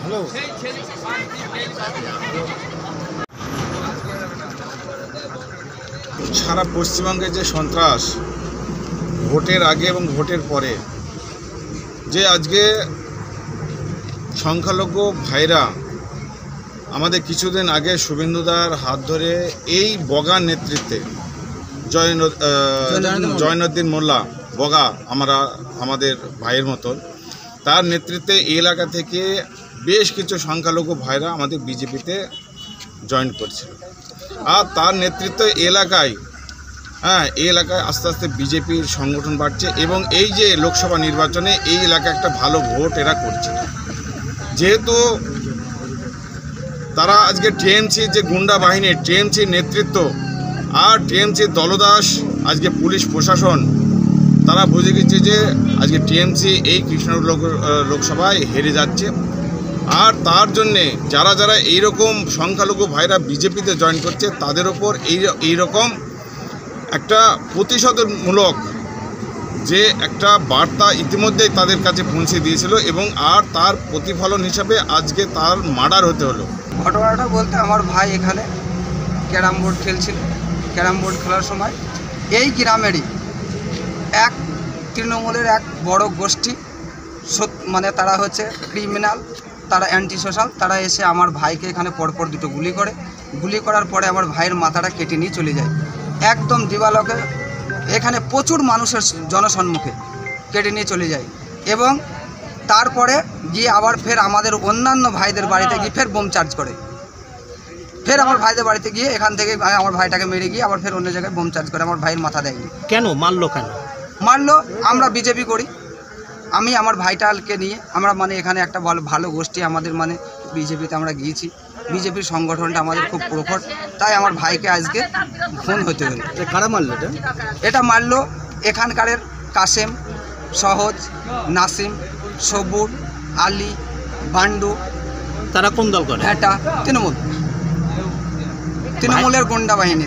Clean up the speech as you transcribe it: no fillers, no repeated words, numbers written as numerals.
Hello, সারা পশ্চিমবঙ্গে যে সন্ত্রাস ভোটের আগে এবং ভোটের পরে, যে আজকে সংখ্যালঘু ভাইরা আমাদের কিছুদিন আগে শুভেন্দুদার হাত ধরে এই বগার নেতৃত্বে জয়নুদ্দিন মোল্লা বগা আমাদের ভাইয়ের মতন, তার নেতৃত্বে এই এলাকা থেকে বেশ কিছু সংখ্যালঘু ভাইরা আমাদের বিজেপিতে জয়েন করছিল। আর তার নেতৃত্বে এলাকায় এই এলাকায় আস্তে আস্তে বিজেপির সংগঠন বাড়ছে এবং এই যে লোকসভা নির্বাচনে এই এলাকায় একটা ভালো ভোট এরা করছে। যেহেতু তারা আজকে টিএমসি যে গুন্ডা বাহিনী, টিএমসির নেতৃত্ব আর টিএমসির দলদাস, আজকে পুলিশ প্রশাসন তারা বুঝে গেছে যে আজকে টিএমসি এই কৃষ্ণনগর লোকসভায় হেরে যাচ্ছে। আর তার জন্যে যারা যারা এইরকম সংখ্যালঘু ভাইরা বিজেপিতে জয়েন করছে তাদের ওপর এইরকম একটা প্রতিশোধমূলক যে একটা বার্তা ইতিমধ্যেই তাদের কাছে পৌঁছে দিয়েছিল এবং আর তার প্রতিফলন হিসাবে আজকে তার মার্ডার হতে হলো। ঘটনাটা বলতে আমার ভাই এখানে ক্যারাম বোর্ড খেলছিল। ক্যারাম বোর্ড খেলার সময় এই গ্রামেরই এক তৃণমূলের এক বড় গোষ্ঠী, মানে তারা হচ্ছে ক্রিমিনাল, তারা অ্যান্টি সোশ্যাল, তারা এসে আমার ভাইকে এখানে পরপর দুটো গুলি করার পরে আমার ভাইয়ের মাথাটা কেটে নিয়ে চলে যায়। একদম দিবালোকে এখানে প্রচুর মানুষের জনসম্মুখে কেটে নিয়ে চলে যায় এবং তারপরে গিয়ে আবার ফের আমাদের অন্যান্য ভাইদের বাড়িতে গিয়ে ফের বোম চার্জ করে। ফের আমার ভাইদের বাড়িতে গিয়ে এখান থেকে আমার ভাইটাকে মেরে গিয়ে আবার ফের অন্য জায়গায় বোম চার্জ করে। আমার ভাইয়ের মাথা দেয়নি। কেন মারলো? কেন মারলো? আমরা বিজেপি করি, আমি আমার ভাইটাকে নিয়ে আমরা মানে এখানে একটা ভালো গোষ্ঠী আমাদের, মানে বিজেপিতে আমরা গিয়েছি, বিজেপির সংগঠনটা আমাদের খুব প্রখর, তাই আমার ভাইকে আজকে খুন হতে হলো। কারা মারলো? এটা মারলো এখানকার কাসেম, সহজ, নাসিম, সবুর, আলী, বান্ডু। তারা কোন দল করে? এটা তৃণমূলের গুন্ডা বাহিনী।